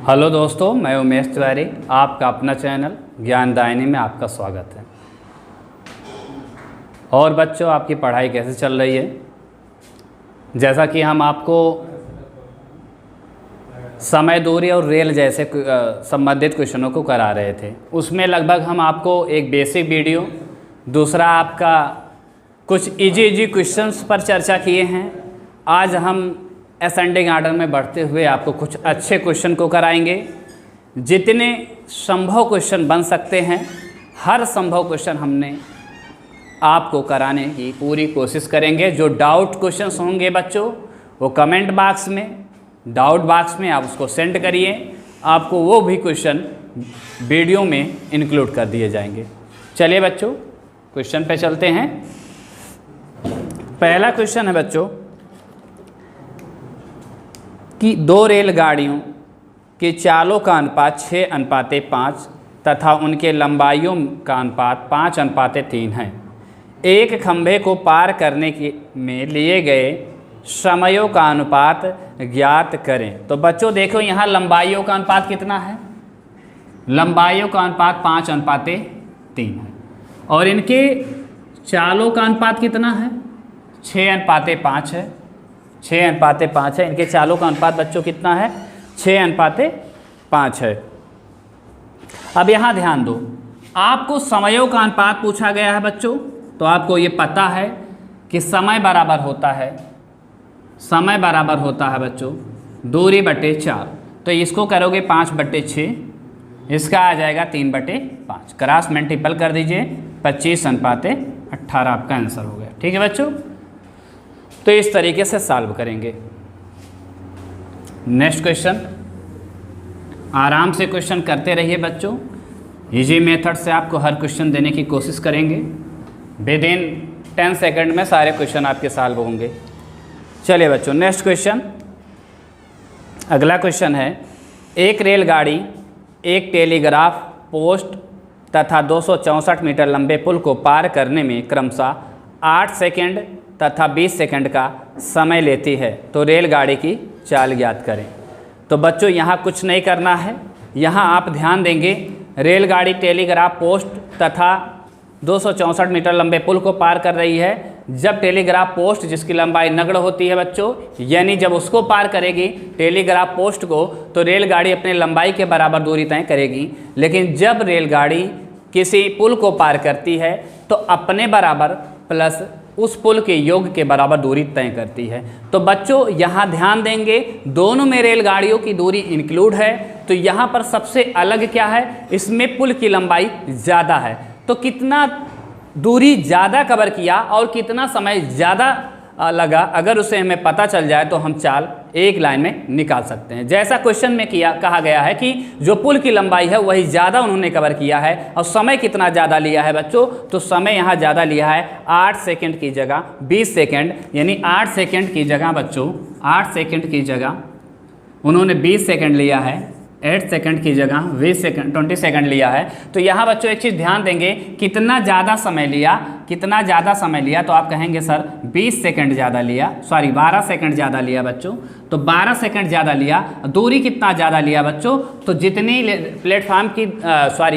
Hello दोस्तों, मैं उमेश तिवारी, आपका अपना चैनल ज्ञानदायिनी में आपका स्वागत है। और बच्चों, आपकी पढ़ाई कैसे चल रही है? जैसा कि हम आपको समय, दूरी और रेल जैसे संबंधित क्वेश्चनों को करा रहे थे, उसमें लगभग हम आपको एक बेसिक वीडियो, दूसरा आपका कुछ इजी क्वेश्चंस पर चर्चा किए हैं। आज हम असेंडिंग आर्डर में बढ़ते हुए आपको कुछ अच्छे क्वेश्चन को कराएंगे। जितने संभव क्वेश्चन बन सकते हैं, हर संभव क्वेश्चन हमने आपको कराने की पूरी कोशिश करेंगे। जो डाउट क्वेश्चंस होंगे बच्चों, वो कमेंट बॉक्स में, डाउट बॉक्स में आप उसको सेंड करिए, आपको वो भी क्वेश्चन वीडियो में इंक्लूड कर दिए जाएंगे। चलिए बच्चों, क्वेश्चन पे चलते हैं। पहला क्वेश्चन है बच्चों कि दो रेलगाड़ियों के चालों का अनुपात 6:5 तथा उनके लंबाइयों का अनुपात 5:3 है। एक खंभे को पार करने में लिए गए समयों का अनुपात ज्ञात करें। तो बच्चों देखो, यहाँ लंबाइयों का अनुपात कितना है? लंबाइयों का अनुपात 5:3 है और इनके चालों का अनुपात कितना है? 6:5 है। 6:5 है। इनके चालों का अनुपात बच्चों कितना है? 6:5 है। अब यहाँ ध्यान दो, आपको समयों का अनुपात पूछा गया है बच्चों, तो आपको ये पता है कि समय बराबर होता है बच्चों दूरी बटे 4। तो इसको करोगे 5/6, इसका आ जाएगा 3/5। क्रॉस मल्टीपल कर दीजिए, 25:18 आपका आंसर हो गया। ठीक है बच्चों, तो इस तरीके से सॉल्व करेंगे। नेक्स्ट क्वेश्चन, आराम से क्वेश्चन करते रहिए बच्चों। इजी मेथड से आपको हर क्वेश्चन देने की कोशिश करेंगे। विद इन 10 सेकंड में सारे क्वेश्चन आपके सॉल्व होंगे। चलिए बच्चों, नेक्स्ट क्वेश्चन, अगला क्वेश्चन है, एक रेलगाड़ी एक टेलीग्राफ पोस्ट तथा 264 मीटर लंबे पुल को पार करने में क्रमशः 8 सेकंड तथा 20 सेकंड का समय लेती है। तो रेलगाड़ी की चाल ज्ञात करें। तो बच्चों यहाँ कुछ नहीं करना है, यहाँ आप ध्यान देंगे, रेलगाड़ी टेलीग्राफ पोस्ट तथा 264 मीटर लंबे पुल को पार कर रही है। जब टेलीग्राफ पोस्ट, जिसकी लंबाई नगण्य होती है बच्चों, यानी जब उसको पार करेगी टेलीग्राफ पोस्ट को, तो रेलगाड़ी अपने लंबाई के बराबर दूरी तय करेगी। लेकिन जब रेलगाड़ी किसी पुल को पार करती है तो अपने बराबर प्लस उस पुल के योग के बराबर दूरी तय करती है। तो बच्चों यहाँ ध्यान देंगे, दोनों में रेलगाड़ियों की दूरी इंक्लूड है। तो यहाँ पर सबसे अलग क्या है? इसमें पुल की लंबाई ज़्यादा है। तो कितना दूरी ज़्यादा कवर किया और कितना समय ज़्यादा लगा, अगर उसे हमें पता चल जाए तो हम चाल एक लाइन में निकाल सकते हैं। जैसा क्वेश्चन में कहा गया है कि जो पुल की लंबाई है वही ज़्यादा उन्होंने कवर किया है। और समय कितना ज़्यादा लिया है बच्चों? तो समय यहाँ ज़्यादा लिया है, 8 सेकंड की जगह 20 सेकंड, यानी 8 सेकंड की जगह बच्चों, 8 सेकंड की जगह उन्होंने 20 सेकंड लिया है, 8 सेकंड की जगह 20 सेकंड लिया है। तो यहाँ बच्चों एक चीज़ ध्यान देंगे, कितना ज़्यादा समय लिया, तो आप कहेंगे सर 20 सेकंड ज़्यादा लिया, 12 सेकंड ज़्यादा लिया बच्चों। तो 12 सेकंड ज़्यादा लिया। दूरी कितना ज़्यादा लिया बच्चों? तो जितनी प्लेटफार्म की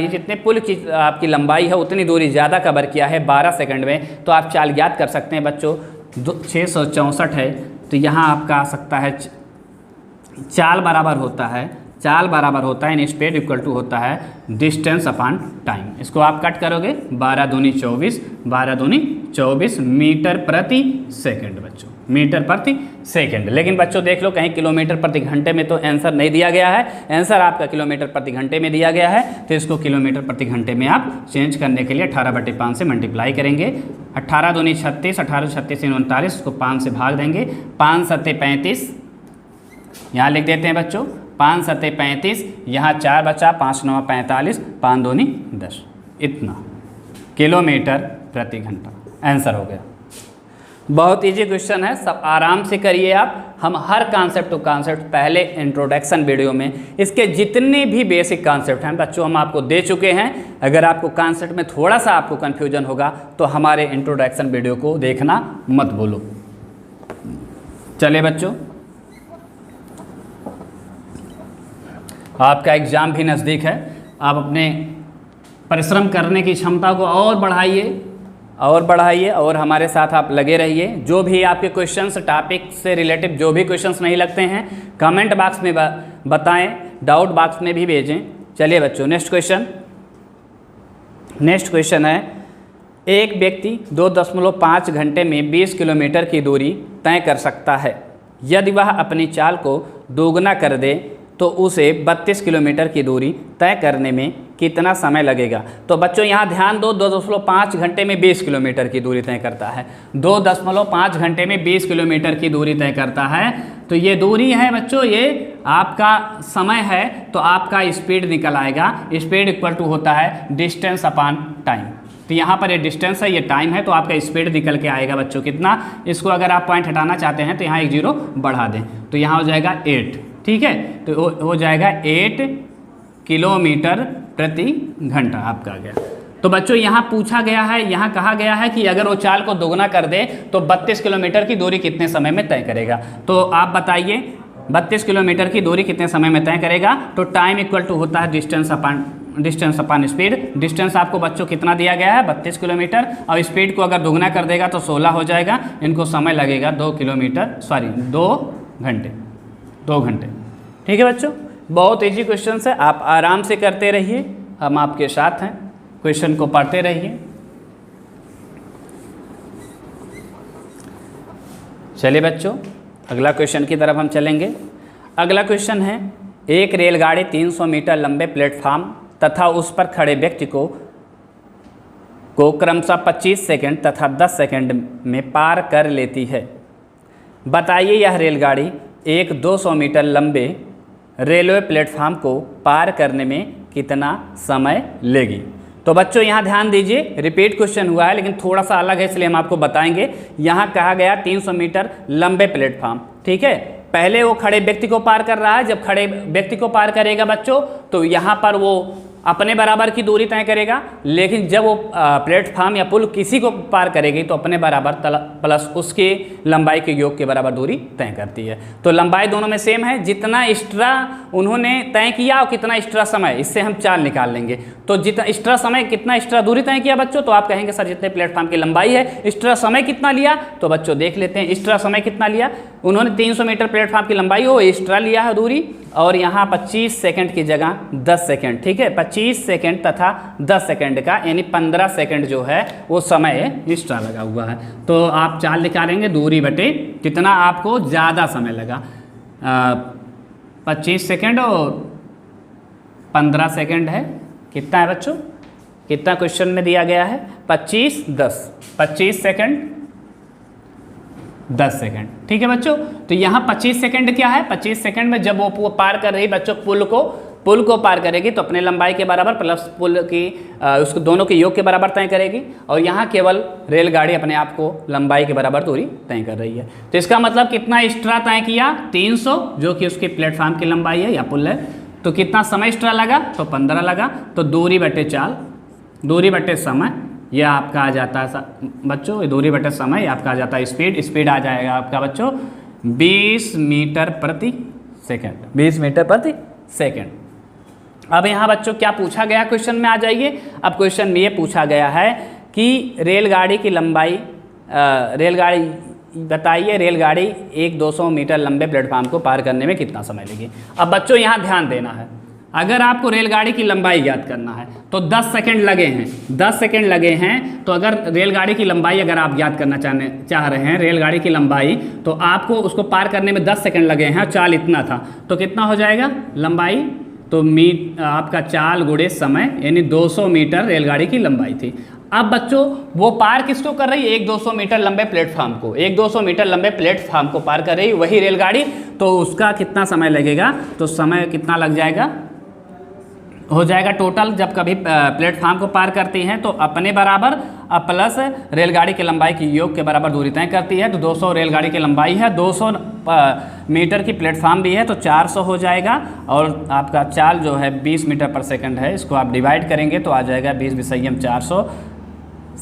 जितने पुल की आपकी लंबाई है उतनी दूरी ज़्यादा कवर किया है 12 सेकंड में। तो आप चाल ज्ञात कर सकते हैं बच्चों। 664 है, तो यहाँ आपका आ सकता है चाल बराबर होता है इन स्पीड इक्वल टू होता है डिस्टेंस अपॉन टाइम। इसको आप कट करोगे, 12 दूनी 24 मीटर प्रति सेकंड बच्चों, मीटर प्रति सेकंड। लेकिन बच्चों देख लो, कहीं किलोमीटर प्रति घंटे में तो आंसर नहीं दिया गया है, आंसर आपका किलोमीटर प्रति घंटे में दिया गया है। तो इसको किलोमीटर प्रति घंटे में आप चेंज करने के लिए 18/5 से मल्टीप्लाई करेंगे। 18 दूनी 36, 18 36 39, इसको 5 से भाग देंगे, 5 7 35, यहाँ लिख देते हैं बच्चों, 5 7 35, यहाँ 4 बचा, 5 9 45, 5 दूनी 10, इतना किलोमीटर प्रति घंटा आंसर हो गया। बहुत इजी क्वेश्चन है, सब आराम से करिए आप। हम हर कॉन्सेप्ट टू कॉन्सेप्ट पहले इंट्रोडक्शन वीडियो में इसके जितने भी बेसिक कॉन्सेप्ट हैं बच्चों हम आपको दे चुके हैं। अगर आपको कॉन्सेप्ट में थोड़ा सा आपको कन्फ्यूजन होगा तो हमारे इंट्रोडक्शन वीडियो को देखना मत भूलो। चलिए बच्चों, आपका एग्ज़ाम भी नज़दीक है, आप अपने परिश्रम करने की क्षमता को और बढ़ाइए और हमारे साथ आप लगे रहिए। जो भी आपके क्वेश्चंस टॉपिक से रिलेटेड जो भी क्वेश्चंस नहीं लगते हैं कमेंट बॉक्स में बताएं, डाउट बॉक्स में भी भेजें। चलिए बच्चों, नेक्स्ट क्वेश्चन है, एक व्यक्ति 2.5 घंटे में 20 किलोमीटर की दूरी तय कर सकता है। यदि वह अपनी चाल को दोगुना कर दे तो उसे 32 किलोमीटर की दूरी तय करने में कितना समय लगेगा। तो बच्चों यहाँ ध्यान दो, 2.5 घंटे में 20 किलोमीटर की दूरी तय करता है। 2.5 घंटे में 20 किलोमीटर की दूरी तय करता है, तो ये दूरी है बच्चों, ये आपका समय है, तो आपका स्पीड निकल आएगा। स्पीड इक्वल टू होता है डिस्टेंस अपॉन टाइम। तो यहाँ पर ये डिस्टेंस है, ये टाइम है, तो आपका स्पीड निकल के आएगा बच्चों कितना। इसको अगर आप पॉइंट हटाना चाहते हैं तो यहाँ एक जीरो बढ़ा दें, तो यहाँ हो जाएगा 8। ठीक है, तो हो जाएगा 8 किलोमीटर प्रति घंटा आपका आ गया। तो बच्चों यहाँ पूछा गया है, यहाँ कहा गया है कि अगर वो चाल को दोगुना कर दे तो 32 किलोमीटर की दूरी कितने समय में तय करेगा। तो आप बताइए 32 किलोमीटर की दूरी कितने समय में तय करेगा। तो टाइम इक्वल टू होता है डिस्टेंस अपॉन स्पीड। डिस्टेंस आपको बच्चों कितना दिया गया है 32 किलोमीटर, और स्पीड को अगर दोगुना कर देगा तो 16 हो जाएगा। इनको समय लगेगा 2 घंटे। ठीक है बच्चों, बहुत इजी क्वेश्चन है, आप आराम से करते रहिए, हम आपके साथ हैं, क्वेश्चन को पढ़ते रहिए। चलिए बच्चों, अगला क्वेश्चन की तरफ हम चलेंगे। अगला क्वेश्चन है, एक रेलगाड़ी 300 मीटर लंबे प्लेटफार्म तथा उस पर खड़े व्यक्ति को क्रमशः 25 सेकंड तथा 10 सेकंड में पार कर लेती है। बताइए यह रेलगाड़ी एक 200 मीटर लंबे रेलवे प्लेटफार्म को पार करने में कितना समय लेगी। तो बच्चों यहाँ ध्यान दीजिए, रिपीट क्वेश्चन हुआ है लेकिन थोड़ा सा अलग है, इसलिए हम आपको बताएंगे। यहाँ कहा गया 300 मीटर लंबे प्लेटफार्म, ठीक है। पहले वो खड़े व्यक्ति को पार कर रहा है, जब खड़े व्यक्ति को पार करेगा बच्चों तो यहाँ पर वो अपने बराबर की दूरी तय करेगा, लेकिन जब वो प्लेटफार्म या पुल किसी को पार करेगी तो अपने बराबर प्लस उसके लंबाई के योग के बराबर दूरी तय करती है। तो लंबाई दोनों में सेम है, जितना एक्स्ट्रा उन्होंने तय किया और कितना एक्स्ट्रा समय, इससे हम चाल निकाल लेंगे। तो जितना एक्स्ट्रा समय कितना एक्स्ट्रा दूरी तय किया बच्चों, तो आप कहेंगे सर जितने प्लेटफार्म की लंबाई है एक्स्ट्रा समय कितना लिया। तो बच्चों देख लेते हैं एक्स्ट्रा समय कितना लिया। उन्होंने 300 मीटर प्लेटफार्म की लंबाई हो एक्स्ट्रा लिया है दूरी, और यहाँ 25 सेकंड की जगह 10 सेकंड, ठीक है। 25 सेकंड तथा 10 सेकंड का यानी 15 सेकंड जो है वो समय एक्स्ट्रा लगा हुआ है। तो आप चाल निकालेंगे दूरी बटे कितना आपको ज़्यादा समय लगा, 25 सेकंड और 15 सेकंड है, कितना है बच्चों, कितना क्वेश्चन में दिया गया है 25 सेकंड 10 सेकंड, ठीक है बच्चों। तो यहाँ 25 सेकंड क्या है, 25 सेकंड में जब वो पार कर रही बच्चों पुल को पार करेगी तो अपने लंबाई के बराबर प्लस पुल की उसको दोनों के योग के बराबर तय करेगी, और यहाँ केवल रेलगाड़ी अपने आप को लंबाई के बराबर दूरी तय कर रही है। तो इसका मतलब कितना एक्स्ट्रा तय किया 300, जो कि उसके प्लेटफार्म की लंबाई है या पुल है, तो कितना समय एक्स्ट्रा लगा, तो 15 लगा। तो दूरी बटे चाल, दूरी बटे समय, यह आपका आ जाता है बच्चों, ये दूरी बटे समय आपका आ जाता है स्पीड आ जाएगा आपका बच्चों 20 मीटर प्रति सेकंड, 20 मीटर प्रति सेकंड। अब यहाँ बच्चों क्या पूछा गया क्वेश्चन में आ जाइए। अब क्वेश्चन में ये पूछा गया है कि रेलगाड़ी की लंबाई, बताइए रेलगाड़ी एक 200 मीटर लंबे प्लेटफार्म को पार करने में कितना समय लेगी। अब बच्चों यहाँ ध्यान देना है, अगर आपको रेलगाड़ी की लंबाई ज्ञात करना है तो 10 सेकंड लगे हैं, 10 सेकंड लगे हैं। तो अगर रेलगाड़ी की लंबाई अगर आप ज्ञात करना चाह रहे हैं रेलगाड़ी की लंबाई, तो आपको उसको पार करने में 10 सेकंड लगे हैं, चाल इतना था, तो कितना हो जाएगा लंबाई, तो आपका चाल गुणे समय यानी 200 मीटर रेलगाड़ी की लंबाई थी। अब बच्चों वो पार किसको कर रही है, एक 200 मीटर लंबे प्लेटफार्म को, एक 200 मीटर लंबे प्लेटफार्म को पार कर रही वही रेलगाड़ी, तो उसका कितना समय लगेगा, तो समय कितना लग जाएगा, हो जाएगा टोटल जब कभी प्लेटफार्म को पार करती हैं तो अपने बराबर प्लस रेलगाड़ी की लंबाई की योग के बराबर दूरी तय करती है। तो 200 रेलगाड़ी की लंबाई है, 200 मीटर की प्लेटफार्म भी है, तो 400 हो जाएगा, और आपका चाल जो है 20 मीटर पर सेकंड है, इसको आप डिवाइड करेंगे तो आ जाएगा 20 विषयम 400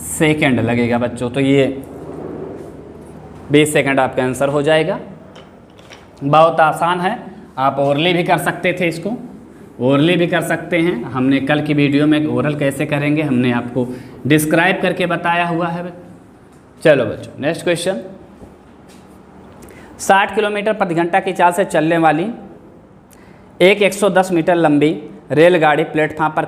सेकंड लगेगा बच्चों। तो ये 20 सेकंड आपका आंसर हो जाएगा। बहुत आसान है, आप ओरली भी कर सकते थे इसको, ओरली भी कर सकते हैं। हमने कल की वीडियो में ओरल कैसे करेंगे हमने आपको डिस्क्राइब करके बताया हुआ है। चलो बच्चों नेक्स्ट क्वेश्चन। 60 किलोमीटर प्रति घंटा की चाल से चलने वाली एक 110 मीटर लंबी रेलगाड़ी प्लेटफार्म पर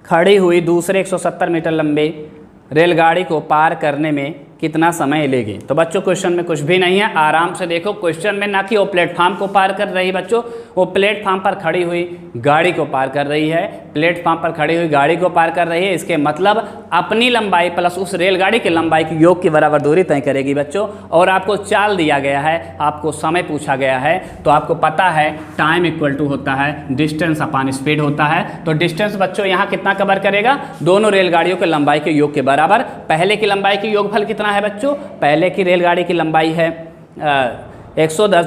खड़ी हुई दूसरे 170 मीटर लंबे रेलगाड़ी को पार करने में कितना समय लेगी। तो बच्चों क्वेश्चन में कुछ भी नहीं है, आराम से देखो क्वेश्चन में, ना कि वो प्लेटफार्म को पार कर रही बच्चों, वो प्लेटफार्म पर खड़ी हुई गाड़ी को पार कर रही है। प्लेटफार्म पर खड़ी हुई गाड़ी को पार कर रही है, इसके मतलब अपनी लंबाई प्लस उस रेलगाड़ी की लंबाई के योग की बराबर दूरी तय करेगी बच्चों। और आपको चाल दिया गया है, आपको समय पूछा गया है, तो आपको पता है टाइम इक्वल टू होता है डिस्टेंस अपॉन स्पीड होता है। तो डिस्टेंस बच्चों यहाँ कितना कवर करेगा, दोनों रेलगाड़ियों के लंबाई के योग के बराबर। पहले की लंबाई की योगफल कितना है बच्चों, पहले की रेलगाड़ी की लंबाई है 110,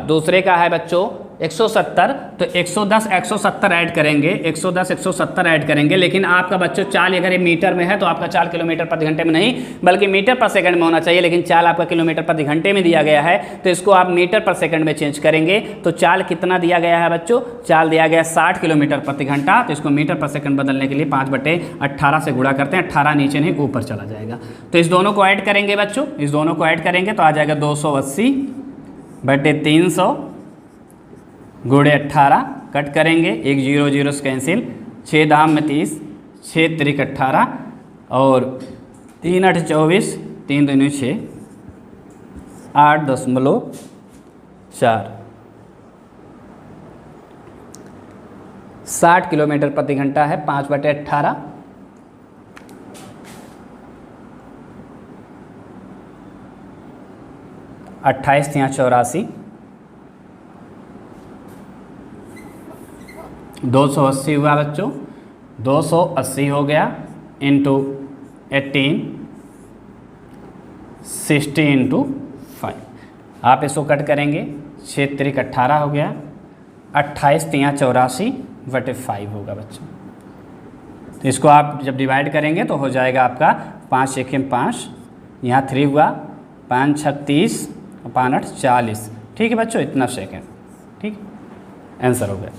दूसरे का है बच्चों 170, तो 110 170 ऐड करेंगे, 110 170 ऐड करेंगे। लेकिन आपका बच्चों चाल अगर ये मीटर में है तो आपका चाल किलोमीटर प्रति घंटे में नहीं बल्कि मीटर पर सेकंड में होना चाहिए, लेकिन चाल आपका किलोमीटर प्रति घंटे में दिया गया है, तो इसको आप मीटर पर सेकंड में चेंज करेंगे। तो चाल कितना दिया गया है बच्चों, चाल दिया गया 60 किलोमीटर प्रति घंटा, तो इसको मीटर पर सेकंड बदलने के लिए 5/18 से गुणा करते हैं, 18 नीचे नहीं ऊपर चला जाएगा। तो इस दोनों को ऐड करेंगे बच्चों, इस दोनों को ऐड करेंगे तो आ जाएगा 280/300 गुणे 18, कट करेंगे, 1 0 0 से कैंसिल, 6 दाम में 30, 6 त्रिक 18 और 3 8 24, 3 दूनी 6, 8.4। 60 किलोमीटर प्रति घंटा है, 5/18, 28 × 84, 280 हुआ बच्चों, 280 हो गया इंटू 18, 60 × 5। आप इसको कट करेंगे, 6 त्रिक 18 हो गया, 28 × 84/5 होगा बच्चों। तो इसको आप जब डिवाइड करेंगे तो हो जाएगा आपका 5 1 5, यहाँ 3 हुआ, 5 6 30 और 5 8 40। ठीक है बच्चों, इतना सेकेंड, ठीक आंसर हो गया।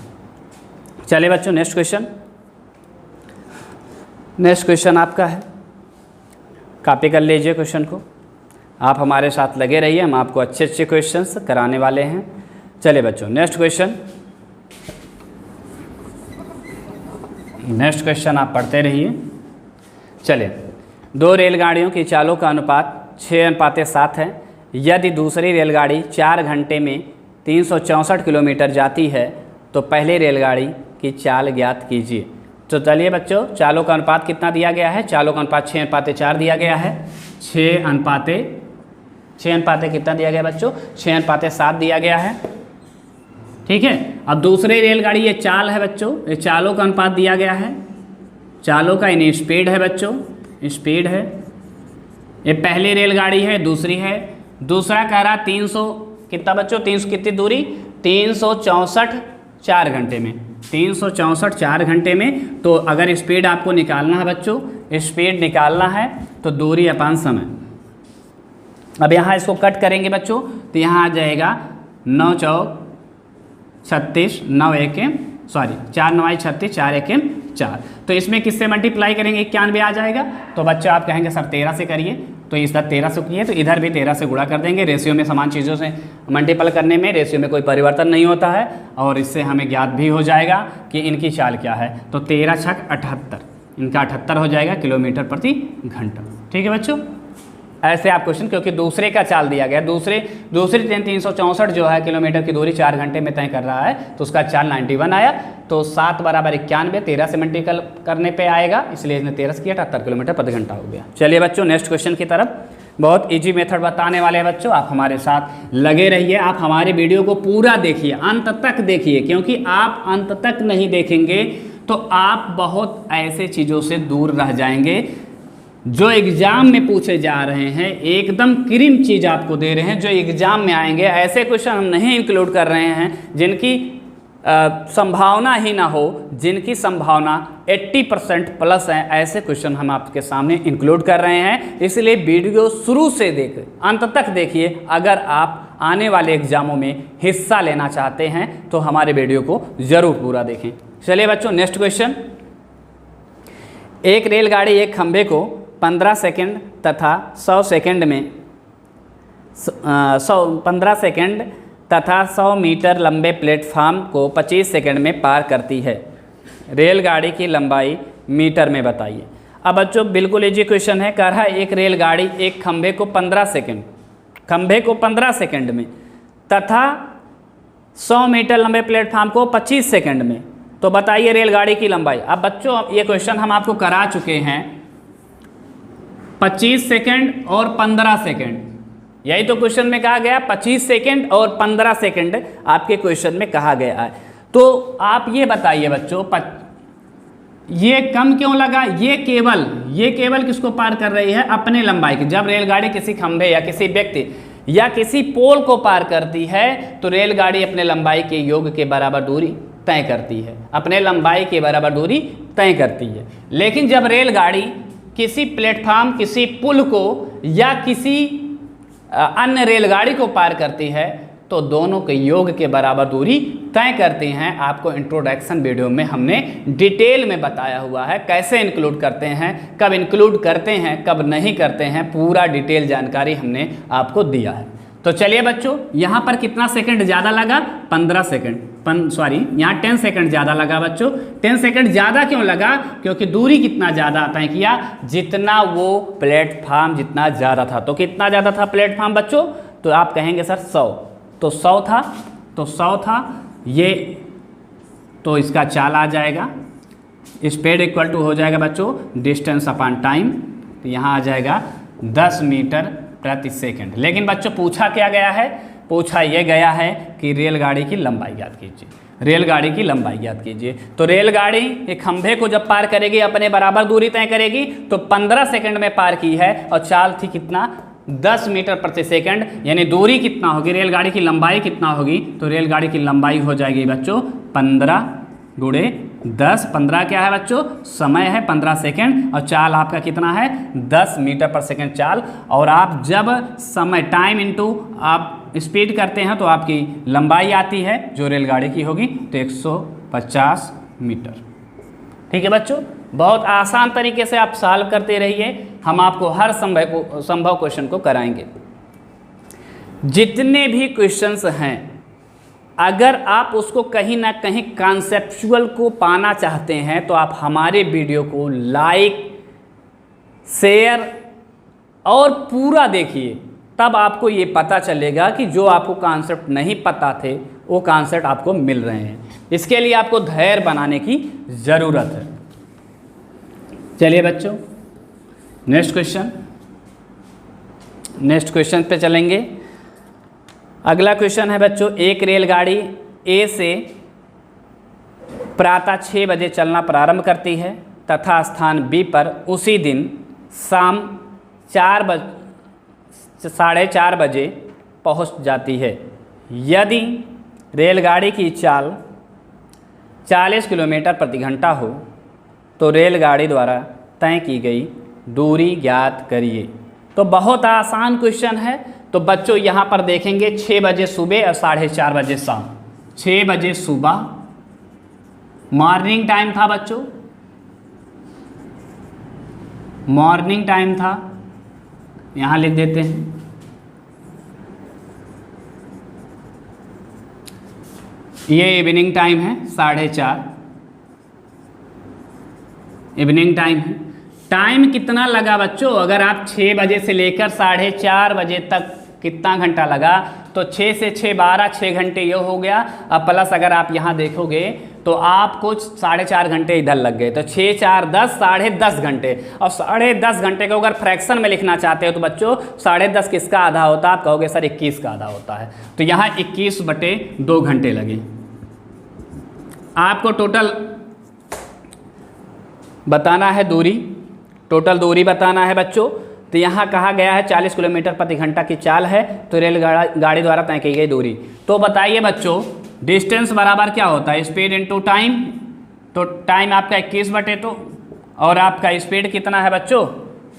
चलिए बच्चों नेक्स्ट क्वेश्चन। नेक्स्ट क्वेश्चन आपका है, कॉपी कर लीजिए क्वेश्चन को, आप हमारे साथ लगे रहिए, हम आपको अच्छे अच्छे क्वेश्चंस कराने वाले हैं। चलिए बच्चों नेक्स्ट क्वेश्चन, नेक्स्ट क्वेश्चन आप पढ़ते रहिए। चलिए, 2 रेलगाड़ियों की चालों का अनुपात 6:7 है। यदि दूसरी रेलगाड़ी 4 घंटे में 364 किलोमीटर जाती है तो पहली रेलगाड़ी की चाल ज्ञात कीजिए। तो चलिए बच्चों, चालों का अनुपात कितना दिया गया है, चालों का अनुपात 6:4 दिया गया है। 6:6 कितना दिया गया बच्चों, 6:7 दिया गया है। ठीक है, अब दूसरी रेलगाड़ी ये चाल है बच्चों, ये चालों का अनुपात दिया गया है, चालों का इन स्पीड है बच्चों, स्पीड है। ये पहली रेलगाड़ी है, दूसरी है, दूसरा कह रहा 300 कितना बच्चों, 300 कितनी दूरी, 364 4 घंटे में, 364 4 घंटे में। तो अगर स्पीड आपको निकालना है बच्चों, स्पीड निकालना है तो दूरी अपान समय। अब यहाँ इसको कट करेंगे बच्चों, तो यहाँ आ जाएगा 9 4 36, 9 1 सॉरी 4 9 36, 4 1 4। तो इसमें किससे मल्टीप्लाई करेंगे, 91 आ जाएगा। तो बच्चों आप कहेंगे सर 13 से करिए, तो इधर 13 से किए तो इधर भी 13 से गुणा कर देंगे। रेशियो में समान चीज़ों से मल्टीपल करने में रेशियो में कोई परिवर्तन नहीं होता है, और इससे हमें ज्ञात भी हो जाएगा कि इनकी चाल क्या है। तो 13 × 78, इनका 78 हो जाएगा किलोमीटर प्रति घंटा। ठीक है बच्चों, ऐसे आप क्वेश्चन, क्योंकि दूसरे का चाल दिया गया, दूसरी 364 जो है किलोमीटर की दूरी 4 घंटे में तय कर रहा है, तो उसका चाल 91 आया। तो 7 = 91, 13 से मल्टीपल करने पे आएगा, इसलिए इसने 13 से किया, 78 किलोमीटर प्रति घंटा हो गया। चलिए बच्चों नेक्स्ट क्वेश्चन की तरफ, बहुत इजी मेथड बताने वाले हैं बच्चों, आप हमारे साथ लगे रहिए, आप हमारे वीडियो को पूरा देखिए, अंत तक देखिए, क्योंकि आप अंत तक नहीं देखेंगे तो आप बहुत ऐसे चीज़ों से दूर रह जाएंगे जो एग्ज़ाम में पूछे जा रहे हैं। एकदम क्रीम चीज़ आपको दे रहे हैं जो एग्ज़ाम में आएंगे। ऐसे क्वेश्चन हम नहीं इंक्लूड कर रहे हैं जिनकी संभावना ही ना हो, जिनकी संभावना 80% प्लस है, ऐसे क्वेश्चन हम आपके सामने इंक्लूड कर रहे हैं। इसलिए वीडियो शुरू से देख अंत तक देखिए। अगर आप आने वाले एग्जामों में हिस्सा लेना चाहते हैं तो हमारे वीडियो को ज़रूर पूरा देखें। चलिए बच्चों, नेक्स्ट क्वेश्चन। एक रेलगाड़ी एक खंभे को 15 सेकंड तथा 100 सेकंड में 15 सेकंड तथा 100 मीटर लंबे प्लेटफार्म को 25 सेकंड में पार करती है। रेलगाड़ी की लंबाई मीटर में बताइए। अब बच्चों बिल्कुल इजी क्वेश्चन है। कह रहा है एक रेलगाड़ी एक खंभे को 15 सेकंड में तथा 100 मीटर लंबे प्लेटफार्म को 25 सेकंड में, तो बताइए रेलगाड़ी की लंबाई। अब बच्चों ये क्वेश्चन हम आपको करा चुके हैं 25 सेकंड और 15 सेकंड, यही तो क्वेश्चन में कहा गया। 25 सेकंड और 15 सेकंड आपके क्वेश्चन में कहा गया है। तो आप ये बताइए बच्चों, ये कम क्यों लगा? ये केवल किसको पार कर रही है? अपने लंबाई की। जब रेलगाड़ी किसी खंभे या किसी व्यक्ति या किसी पोल को पार करती है तो रेलगाड़ी अपने लंबाई के योग के बराबर दूरी तय करती है, अपने लंबाई के बराबर दूरी तय करती है। लेकिन जब रेलगाड़ी किसी प्लेटफार्म, किसी पुल को या किसी अन्य रेलगाड़ी को पार करती है तो दोनों के योग के बराबर दूरी तय करते हैं। आपको इंट्रोडक्शन वीडियो में हमने डिटेल में बताया हुआ है, कैसे इंक्लूड करते हैं, कब इंक्लूड करते हैं, कब नहीं करते हैं, पूरा डिटेल जानकारी हमने आपको दिया है। तो चलिए बच्चों, यहाँ पर कितना सेकंड ज़्यादा लगा? 15 सेकंड, यहाँ 10 सेकंड ज़्यादा लगा बच्चों। 10 सेकंड ज़्यादा क्यों लगा? क्योंकि दूरी कितना ज़्यादा तय किया? जितना वो प्लेटफार्म जितना ज़्यादा था। तो कितना ज़्यादा था प्लेटफार्म बच्चों? तो आप कहेंगे सर 100, तो 100 था ये, तो इसका चाल आ जाएगा। स्पीड इक्वल टू हो जाएगा बच्चों डिस्टेंस अपॉन टाइम, तो यहाँ आ जाएगा 10 मीटर प्रति सेकंड। लेकिन बच्चों पूछा क्या गया है? पूछा यह गया है कि रेलगाड़ी की लंबाई ज्ञात कीजिए, रेलगाड़ी की लंबाई ज्ञात कीजिए। तो रेलगाड़ी एक खंभे को जब पार करेगी, अपने बराबर दूरी तय करेगी, तो 15 सेकंड में पार की है और चाल थी कितना? 10 मीटर प्रति सेकंड। यानी दूरी कितना होगी, रेलगाड़ी की लंबाई कितना होगी? तो रेलगाड़ी की लंबाई हो जाएगी बच्चों 15 गुणे 10। 15 क्या है बच्चों? समय है 15 सेकंड, और चाल आपका कितना है? 10 मीटर पर सेकंड चाल। और आप जब समय टाइम इंटू आप स्पीड करते हैं तो आपकी लंबाई आती है जो रेलगाड़ी की होगी, तो 150 मीटर। ठीक है बच्चों, बहुत आसान तरीके से आप सॉल्व करते रहिए, हम आपको हर संभव क्वेश्चन को कराएंगे। जितने भी क्वेश्चंस हैं, अगर आप उसको कहीं ना कहीं कॉन्सेप्चुअल को पाना चाहते हैं तो आप हमारे वीडियो को लाइक, शेयर और पूरा देखिए, तब आपको ये पता चलेगा कि जो आपको कॉन्सेप्ट नहीं पता थे वो कॉन्सेप्ट आपको मिल रहे हैं। इसके लिए आपको धैर्य बनाने की ज़रूरत है। चलिए बच्चों, नेक्स्ट क्वेश्चन पे चलेंगे। अगला क्वेश्चन है बच्चों, एक रेलगाड़ी ए से प्रातः 6 बजे चलना प्रारंभ करती है तथा स्थान बी पर उसी दिन शाम 4:30 बजे पहुंच जाती है। यदि रेलगाड़ी की चाल 40 किलोमीटर प्रति घंटा हो तो रेलगाड़ी द्वारा तय की गई दूरी ज्ञात करिए। तो बहुत आसान क्वेश्चन है। तो बच्चों यहाँ पर देखेंगे 6 बजे सुबह और 4:30 बजे शाम। 6 बजे सुबह मॉर्निंग टाइम था बच्चों, मॉर्निंग टाइम था, यहाँ लिख देते हैं। ये इवनिंग टाइम है 4:30, इवनिंग टाइम है। टाइम कितना लगा बच्चों? अगर आप 6 बजे से लेकर 4:30 बजे तक कितना घंटा लगा? तो 6 से 6 12, 6 घंटे ये हो गया। अब प्लस अगर आप यहाँ देखोगे तो आपको 4.5 घंटे इधर लग गए, तो 6 4 10, 10.5 घंटे। और 10.5 घंटे को अगर फ्रैक्शन में लिखना चाहते हो तो बच्चों 10.5 किसका आधा होता है? आप कहोगे सर 21 का आधा होता है। तो यहाँ 21/2 घंटे लगे। आपको टोटल बताना है दूरी, टोटल दूरी बताना है बच्चों। तो यहाँ कहा गया है 40 किलोमीटर प्रति घंटा की चाल है, तो रेलगाड़ी द्वारा तय की गई दूरी। तो बताइए बच्चों डिस्टेंस बराबर क्या होता है, स्पीड इनटू टाइम। तो टाइम आपका 21/2 और आपका स्पीड कितना है बच्चों,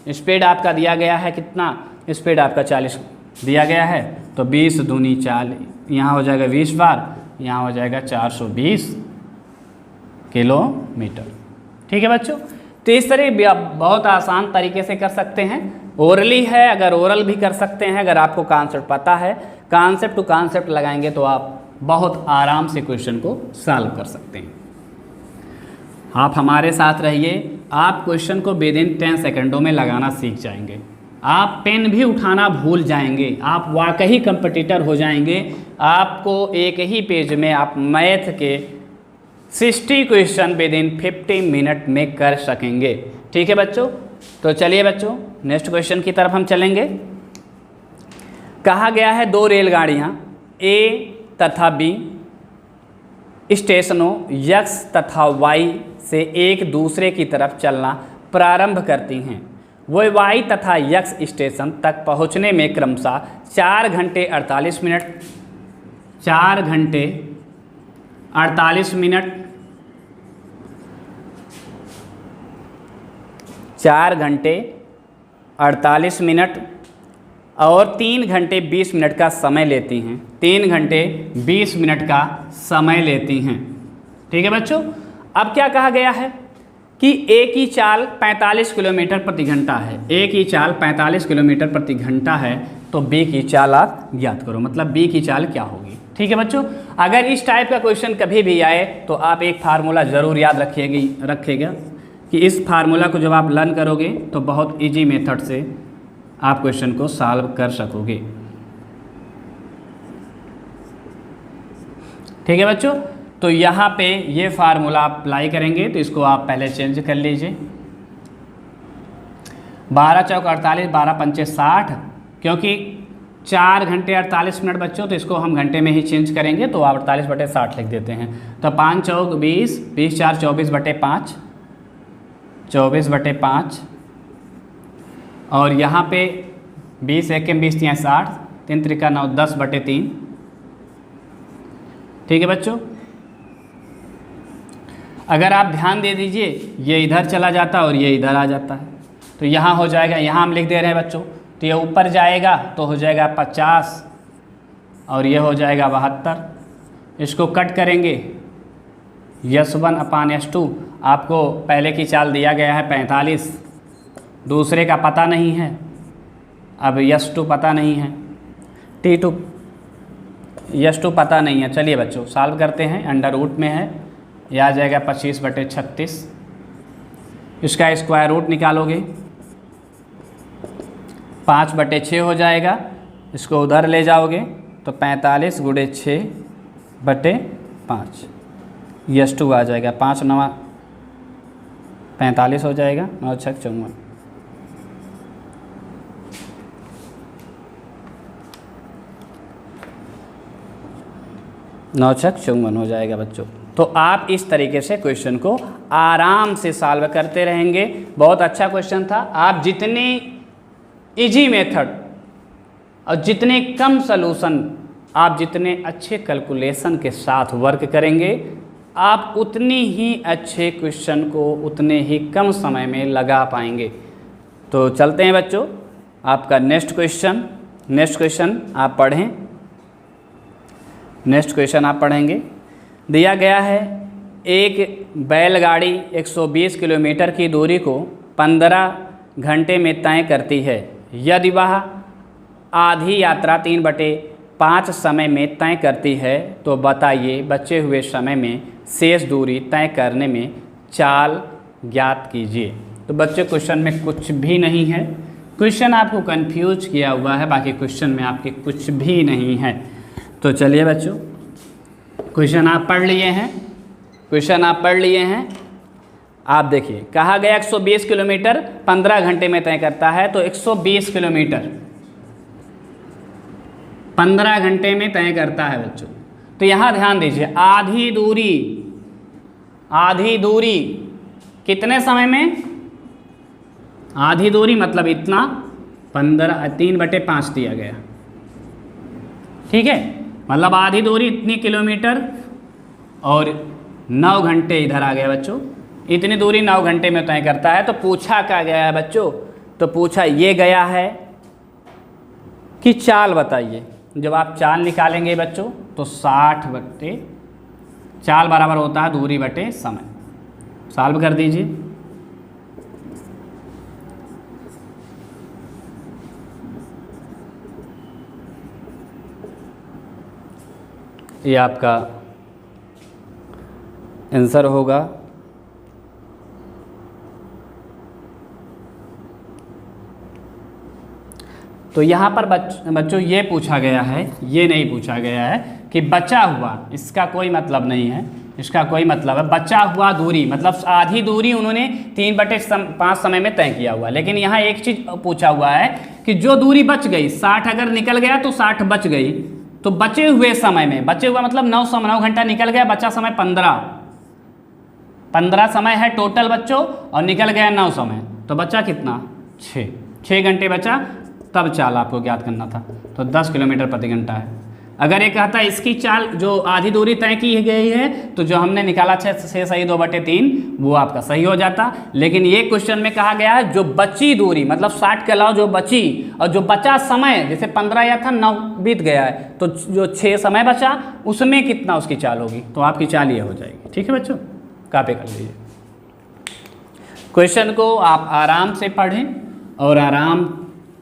स्पीड आपका दिया गया है कितना, स्पीड आपका 40 दिया गया है। तो 20 दूनी 40, यहाँ हो जाएगा 20 बार, यहाँ हो जाएगा 420 किलोमीटर। ठीक है बच्चों, तो इस तरह बहुत आसान तरीके से कर सकते हैं। ओरली है, अगर ओरल भी कर सकते हैं, अगर आपको कॉन्सेप्ट पता है, कॉन्सेप्ट टू कॉन्सेप्ट लगाएंगे तो आप बहुत आराम से क्वेश्चन को सॉल्व कर सकते हैं। आप हमारे साथ रहिए, आप क्वेश्चन को विदिन 10 सेकंडों में लगाना सीख जाएंगे। आप पेन भी उठाना भूल जाएंगे, आप वाकई कंपटीटर हो जाएंगे। आपको एक ही पेज में आप मैथ के 60 क्वेश्चन विदिन 50 मिनट में कर सकेंगे। ठीक है बच्चों, तो चलिए बच्चों नेक्स्ट क्वेश्चन की तरफ हम चलेंगे। कहा गया है 2 रेलगाड़ियाँ ए तथा बी स्टेशनों X तथा Y से एक दूसरे की तरफ चलना प्रारंभ करती हैं। वो Y तथा X स्टेशन तक पहुंचने में क्रमशः 4 घंटे 48 मिनट 4 घंटे 48 मिनट 4 घंटे 48 मिनट और 3 घंटे 20 मिनट का समय लेती हैं। 3 घंटे 20 मिनट का समय लेती हैं। ठीक है बच्चों, अब क्या कहा गया है कि ए की चाल 45 किलोमीटर प्रति घंटा है। ए की चाल 45 किलोमीटर प्रति घंटा है, तो बी की चाल आप ज्ञात करो, मतलब बी की चाल क्या होगी। ठीक है बच्चों, अगर इस टाइप का क्वेश्चन कभी भी आए तो आप एक फार्मूला ज़रूर याद रखिएगा कि इस फार्मूला को जब आप लर्न करोगे तो बहुत ईजी मेथड से आप क्वेश्चन को सॉल्व कर सकोगे। ठीक है बच्चों, तो यहाँ पे ये फार्मूला आप अप्लाई करेंगे तो इसको आप पहले चेंज कर लीजिए। 12 चौक 48, 12 पंचे 60, क्योंकि 4 घंटे 48 मिनट बच्चों, तो इसको हम घंटे में ही चेंज करेंगे तो आप 48/60 लिख देते हैं। तो 5 चौक 20, 20 4 24/5, 24/5 और यहाँ पे 20 1 20 3 60, 3 त्रिका 9 10/3। ठीक है बच्चों, अगर आप ध्यान दे दीजिए ये इधर चला जाता और ये इधर आ जाता है, तो यहाँ हो जाएगा, यहाँ हम लिख दे रहे हैं बच्चों, तो ये ऊपर जाएगा तो हो जाएगा 50 और ये हो जाएगा 72। इसको कट करेंगे, S1/S2 आपको पहले की चाल दिया गया है 45, दूसरे का पता नहीं है, अब S2 पता नहीं है, T2 S2 पता नहीं है। चलिए बच्चों सॉल्व करते हैं, अंडर रूट में है, यह आ जाएगा 25/36। इसका स्क्वायर रूट निकालोगे 5/6 हो जाएगा, इसको उधर ले जाओगे तो 45 × 6/5, S2 आ जाएगा। 5 9 45 हो जाएगा, 9 6 54, 9 6 54 हो जाएगा बच्चों। तो आप इस तरीके से क्वेश्चन को आराम से सॉल्व करते रहेंगे। बहुत अच्छा क्वेश्चन था। आप जितने इजी मेथड और जितने कम सलूशन, आप जितने अच्छे कैलकुलेशन के साथ वर्क करेंगे, आप उतनी ही अच्छे क्वेश्चन को उतने ही कम समय में लगा पाएंगे। तो चलते हैं बच्चों, आपका नेक्स्ट क्वेश्चन आप पढ़ें। नेक्स्ट क्वेश्चन आप पढ़ेंगे। दिया गया है एक बैलगाड़ी 120 किलोमीटर की दूरी को 15 घंटे में तय करती है। यदि वह आधी यात्रा 3/5 समय में तय करती है तो बताइए बचे हुए समय में शेष दूरी तय करने में चाल ज्ञात कीजिए। तो बच्चों क्वेश्चन में कुछ भी नहीं है, क्वेश्चन आपको कंफ्यूज किया हुआ है, बाकी क्वेश्चन में आपके कुछ भी नहीं है। तो चलिए बच्चों, क्वेश्चन आप पढ़ लिए हैं, आप देखिए कहा गया 120 किलोमीटर 15 घंटे में तय करता है, तो 120 किलोमीटर 15 घंटे में तय करता है बच्चों। तो यहाँ ध्यान दीजिए, आधी दूरी कितने समय में, आधी दूरी मतलब इतना 3/5 दिया गया, ठीक है, मतलब आधी दूरी इतनी किलोमीटर और 9 घंटे इधर आ गया बच्चों, इतनी दूरी 9 घंटे में तय करता है। तो पूछा क्या गया है बच्चों, तो पूछा ये गया है कि चाल बताइए। जब आप चाल निकालेंगे बच्चों तो 60 बटे चाल बराबर होता है दूरी बटे समय। सॉल्व कर दीजिए। ये आपका आंसर होगा तो यहाँ पर बच्चों ये पूछा गया है, ये नहीं पूछा गया है कि बचा हुआ, इसका कोई मतलब नहीं है, इसका कोई मतलब है बचा हुआ दूरी, मतलब आधी दूरी उन्होंने 3/5 समय में तय किया हुआ। लेकिन यहाँ एक चीज़ पूछा हुआ है कि जो दूरी बच गई 60 अगर निकल गया तो 60 बच गई, तो बचे हुए समय में, बचे हुआ मतलब 9 घंटा निकल गया, बचा समय 15 समय है टोटल बच्चों, और निकल गया 9 समय, तो बचा कितना 6 घंटे बचा। तब चाल आपको ज्ञात करना था, तो 10 किलोमीटर प्रति घंटा है। अगर ये कहता है इसकी चाल जो आधी दूरी तय की गई है, तो जो हमने निकाला 6 सही 2/3 वो आपका सही हो जाता। लेकिन ये क्वेश्चन में कहा गया है जो बची दूरी, मतलब 60 के अलावा जो बची और जो बचा समय, जैसे 15 या था 9 बीत गया है, तो जो 6 समय बचा उसमें कितना उसकी चाल होगी, तो आपकी चाल ये हो जाएगी। ठीक है बच्चों, कॉपी कर लीजिए। क्वेश्चन को आप आराम से पढ़ें, और आराम